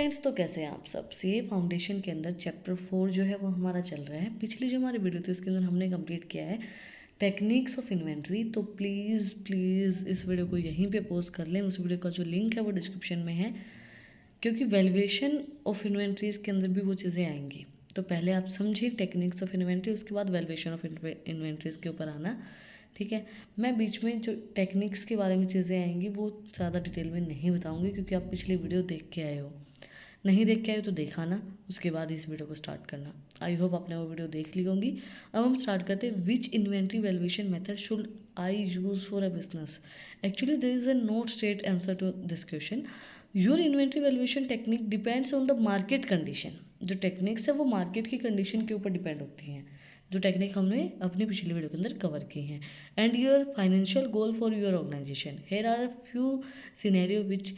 Friends, तो कैसे हैं आप सब। सीए फाउंडेशन के अंदर चैप्टर 4 जो है वो हमारा चल रहा है। पिछली जो हमारी वीडियो थी उसके अंदर हमने कंप्लीट किया है टेक्निक्स ऑफ इन्वेंट्री। तो प्लीज़ प्लीज़ इस वीडियो को यहीं पे पोस्ट कर लें। उस वीडियो का जो लिंक है वो डिस्क्रिप्शन में है, क्योंकि वैल्यूएशन ऑफ इन्वेंट्रीज के अंदर भी वो चीज़ें आएंगी। तो पहले आप समझिए टेक्निक्स ऑफ इन्वेंट्री, उसके बाद वैल्यूएशन ऑफ इन्वेंट्रीज के ऊपर आना, ठीक है। मैं बीच में जो टेक्निक्स के बारे में चीज़ें आएंगी वो ज़्यादा डिटेल में नहीं बताऊंगी, क्योंकि आप पिछली वीडियो देख के आए हो। नहीं देख के आए तो दिखाना, उसके बाद इस वीडियो को स्टार्ट करना। आई होप आपने वो वीडियो देख ली होंगी। अब हम स्टार्ट करते हैं। Which inventory valuation method should I use for a business. Actually there is a not straight answer to this question. Your inventory valuation technique depends on the market condition. जो techniques है वो market की condition के ऊपर depend होती हैं, जो technique हमने अपनी पिछली वीडियो के अंदर कवर की हैं। And your financial goal for your organisation. Here are a few scenario which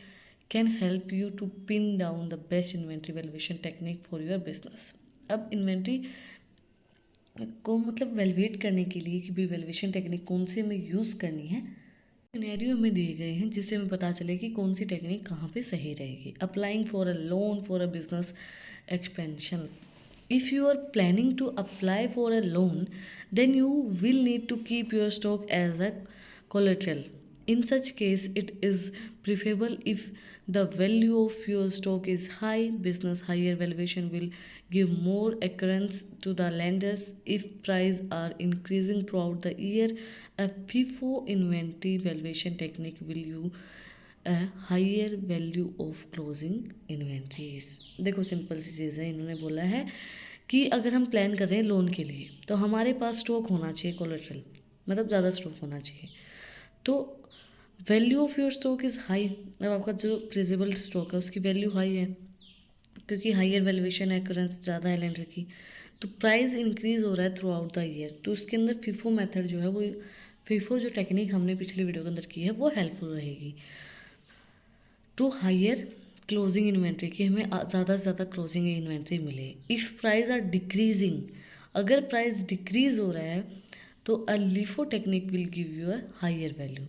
can help you to pin down the best inventory valuation technique for your business। अब इन्वेंट्री को मतलब वैल्यूएट करने के लिए कि भी वैल्यूएशन टेक्निक कौन सी हमें यूज़ करनी है, सिनेरियो हमें दिए गए हैं जिससे हमें पता चले कि कौन सी टेक्निक कहाँ पे सही रहेगी। Applying for a loan for a business expansions. If you are planning to apply for a loan, then you will need to keep your stock as a collateral. In such case, it is preferable if the value of your stock is high. Business higher valuation will give more assurance to the lenders. If prices are increasing throughout the year, a FIFO inventory valuation technique will you a higher value of closing inventories. देखो simple सी चीज़ है, इन्होंने बोला है कि अगर हम प्लान कर रहे हैं लोन के लिए तो हमारे पास स्टॉक होना चाहिए, कोलेट्रल मतलब ज़्यादा स्टॉक होना चाहिए। तो value of your stock is high. अब आपका जो प्रिजेबल स्टॉक है उसकी वैल्यू हाई है, क्योंकि हायर वैल्यूएशन एक्यूरेंस ज़्यादा है लेंडर की। तो प्राइस इंक्रीज हो रहा है थ्रू आउट द ईयर, तो उसके अंदर फीफो मेथड जो है वो, फीफो जो टेक्निक हमने पिछली वीडियो के अंदर की है वो हेल्पफुल रहेगी टू हायर क्लोजिंग इन्वेंट्री, कि हमें ज़्यादा से ज़्यादा क्लोजिंग इन्वेंट्री मिले। इफ़ प्राइस आर डिक्रीजिंग, अगर प्राइस डिक्रीज हो रहा है तो a LIFO technique will give you a higher value.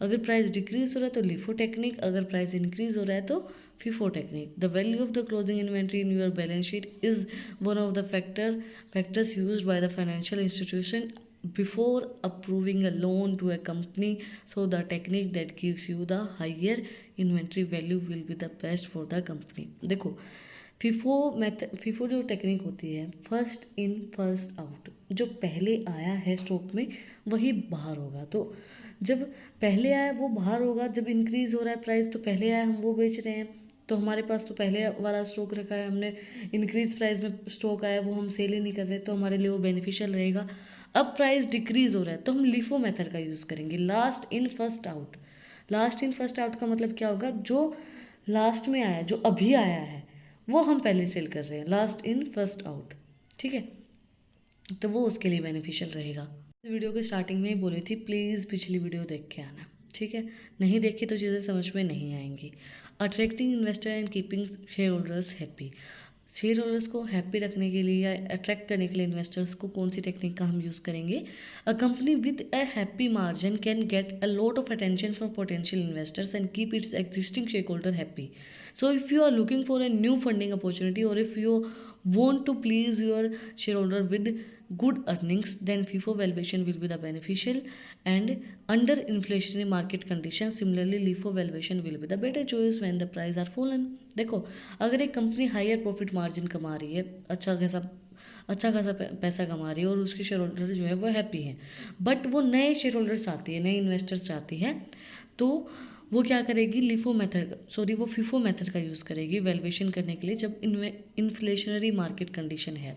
अगर प्राइस डिक्रीज हो रहा है तो लिफो टेक्निक, अगर प्राइस इंक्रीज हो रहा है तो FIFO technique. The value of the closing inventory in your balance sheet is one of the factors used by the financial institution before approving a loan to a company, so the technique that gives you the higher inventory value will be the best for the company। देखो FIFO जो technique होती है, first in first out, जो पहले आया है stock में वही बाहर होगा। तो जब पहले आया वो बाहर होगा, जब इंक्रीज हो रहा है प्राइस तो पहले आया हम वो बेच रहे हैं, तो हमारे पास तो पहले वाला स्टॉक रखा है हमने, इंक्रीज प्राइस में स्टॉक आया वो हम सेल ही नहीं कर रहे, तो हमारे लिए वो बेनिफिशियल रहेगा। अब प्राइस डिक्रीज हो रहा है तो हम लिफो मेथड का यूज़ करेंगे, last in first out. Last in first out का मतलब क्या होगा, जो लास्ट में आया, जो अभी आया है वो हम पहले सेल कर रहे हैं, लास्ट इन फर्स्ट आउट, ठीक है। तो वो उसके लिए बेनिफिशियल रहेगा। इस वीडियो के स्टार्टिंग में ही बोली थी प्लीज़ पिछली वीडियो देख के आना, ठीक है। नहीं देखी तो चीज़ें समझ में नहीं आएंगी। Attracting investor and keeping share holders happy. Share holders को हैप्पी रखने के लिए या अट्रैक्ट करने के लिए इन्वेस्टर्स को कौन सी टेक्निक का हम यूज़ करेंगे। A company with a happy margin can get a lot of attention from potential investors and keep its existing share holder happy. So if you are looking for a new funding opportunity और if you want to please your shareholder with good earnings, then FIFO valuation will be the beneficial, and under inflationary market conditions similarly LIFO valuation will be the better choice when the price are fallen। देखो अगर एक company hire profit margin कमा रही है, अच्छा खासा पैसा कमा रही है और उसके शेयर होल्डर जो है वो हैप्पी हैं, बट वो नए शेयर होल्डर्स चाहती है, नए इन्वेस्टर्स चाहती है, तो वो क्या करेगी, वो FIFO मेथड का यूज़ करेगी वैल्यूएशन करने के लिए जब इन्फ्लेशनरी मार्केट कंडीशन है।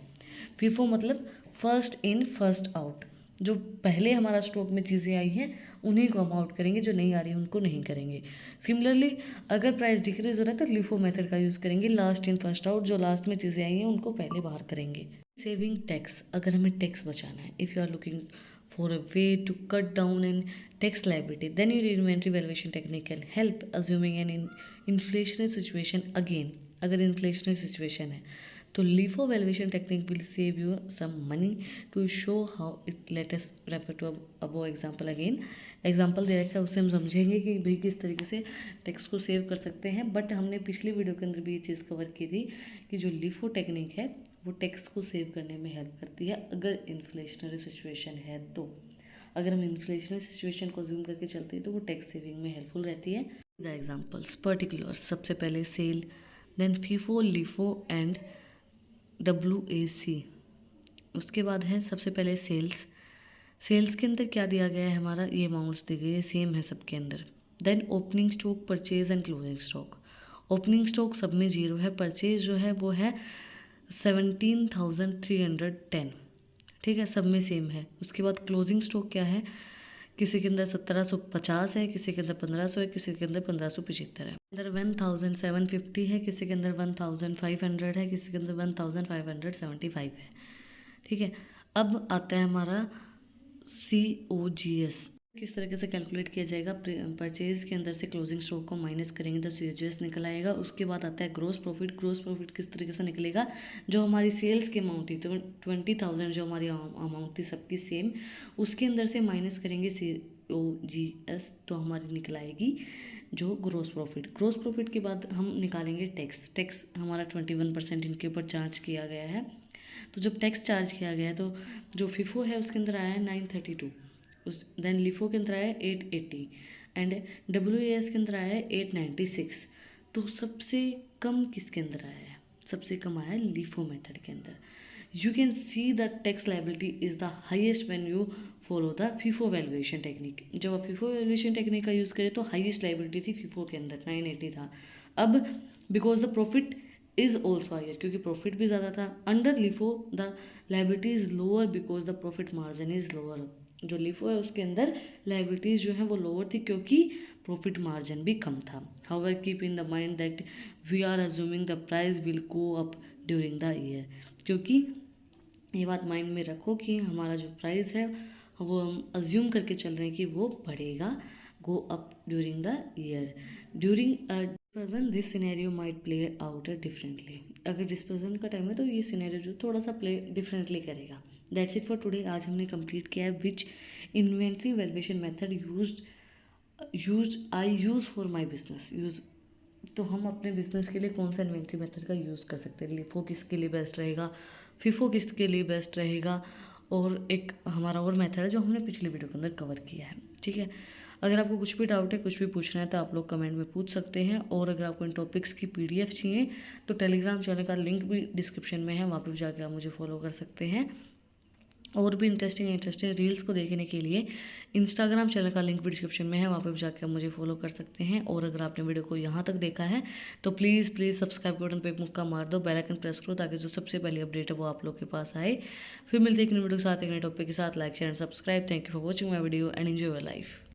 FIFO मतलब फर्स्ट इन फर्स्ट आउट, जो पहले हमारा स्टॉक में चीज़ें आई हैं उन्हीं को हम आउट करेंगे, जो नहीं आ रही है उनको नहीं करेंगे। सिमिलरली अगर प्राइस डिक्रीज हो रहा है तो लिफो मेथड का यूज़ करेंगे, लास्ट इन फर्स्ट आउट, जो लास्ट में चीज़ें आई हैं उनको पहले बाहर करेंगे। सेविंग टैक्स, अगर हमें टैक्स बचाना है, if you are looking for a way to cut down an tax liability, then your inventory valuation technique can help। assuming an inflationary situation, again अगर inflationary situation है तो LIFO valuation technique will save you some money। to show how it, let us refer to above example again। Example दे रखा है, उससे हम समझेंगे कि भाई किस तरीके से टेक्स्ट को सेव कर सकते हैं। बट हमने पिछली वीडियो के अंदर भी ये चीज़ कवर की थी कि जो लिफो टेक्निक है वो टेक्स्ट को सेव करने में हेल्प करती है अगर इन्फ्लेशनरी सिचुएशन है तो। अगर हम इन्फ्लेशनरी सिचुएशन को जूम करके चलते हैं तो वो टेक्स्ट सेविंग में हेल्पफुल रहती है। द एग्जाम्पल्स पर्टिकुलर, सबसे पहले sale, then FIFO, LIFO and WAC। उसके बाद है सबसे पहले सेल्स। सेल्स के अंदर क्या दिया गया है हमारा, ये अमाउंट्स दी गई है, सेम है सबके अंदर। Then opening stock, purchase and closing stock. Opening stock सब में 0 है, परचेज जो है वो है 17,310, ठीक है, सब में सेम है। उसके बाद क्लोजिंग स्टॉक क्या है, किसी के अंदर 1750 है, किसी के अंदर 1500 है, किसी के अंदर 1575 है, अंदर 1750 है, किसी के अंदर 1500 है, किसी के अंदर 1575 है, ठीक है। अब आता है हमारा COGS। किस तरीके से कैलकुलेट किया जाएगा, परचेज के अंदर से क्लोजिंग स्टॉक को माइनस करेंगे तो COGS निकल आएगा। उसके बाद आता है ग्रोस प्रॉफिट। ग्रोस प्रॉफिट किस तरीके से निकलेगा, जो हमारी सेल्स की अमाउंट थी तो 20,000 जो हमारी अमाउंट थी सबकी सेम, उसके अंदर से माइनस करेंगे COGS तो हमारी निकल आएगी जो ग्रोस प्रॉफिट। ग्रोस प्रॉफिट के बाद हम निकालेंगे टैक्स। टैक्स हमारा 21% इनके ऊपर चार्ज किया गया है। तो जब टैक्स चार्ज किया गया है तो जो फिफो है उसके अंदर आया है 932, उस देन लिफो के अंदर आया है 880 एंड WAS के अंदर आया है 896। तो सबसे कम किसके अंदर आया है, सबसे कम आया है लिफो मेथड के अंदर। You can see the tax liability is the highest when you follow the FIFO valuation technique. जब आप फीफो वैल्यूएशन टेक्निक का यूज़ करें तो हाइएस्ट लाइबिलिटी थी फीफो के अंदर 980 था। अब because the profit is also higher, क्योंकि प्रॉफिट भी ज़्यादा था। Under LIFO the liability is lower because the profit margin is lower. जो लिफो है उसके अंदर लाइबिलिटीज़ जो है वो लोअर थी क्योंकि प्रॉफिट मार्जिन भी कम था। However keep in the mind that we are assuming the price will go up during the year, क्योंकि ये बात माइंड में रखो कि हमारा जो प्राइस है वो हम अज्यूम करके चल रहे हैं कि वो बढ़ेगा, go up during the year. During dispersion this scenario might play out differently. अगर डिस्पर्जन का टाइम है तो ये सिनेरियो जो थोड़ा सा प्ले डिफरेंटली करेगा। That's it for today. आज हमने कंप्लीट किया है which inventory valuation method I use for my business. तो हम अपने बिजनेस के लिए कौन सा इन्वेंट्री मेथड का यूज़ कर सकते हैं। लिफो किसके लिए बेस्ट रहेगा, फिफो किसके लिए बेस्ट रहेगा, और एक हमारा और मेथड है जो हमने पिछली वीडियो के अंदर कवर किया है, ठीक है। अगर आपको कुछ भी डाउट है, कुछ भी पूछना है तो आप लोग कमेंट में पूछ सकते हैं। और अगर आपको इन टॉपिक्स की PDF चाहिए तो टेलीग्राम चैनल का लिंक भी डिस्क्रिप्शन में है, वहाँ पर जाकर आप मुझे फॉलो कर सकते हैं। और भी इंटरेस्टिंग रील्स को देखने के लिए इंस्टाग्राम चैनल का लिंक भी डिस्क्रिप्शन में है, वहाँ पर जाकर आप मुझे फॉलो कर सकते हैं। और अगर आपने वीडियो को यहाँ तक देखा है तो प्लीज़ सब्सक्राइब बटन पर एक मुक्का मार दो, बेल आइकन प्रेस करो ताकि जो सबसे पहली अपडेट है वो आप लोग के पास आए। फिर मिलते हैं एक नई वीडियो के साथ, एक नए टॉपिक के साथ। Like share and subscribe. Thank you for watching my video and enjoy your life.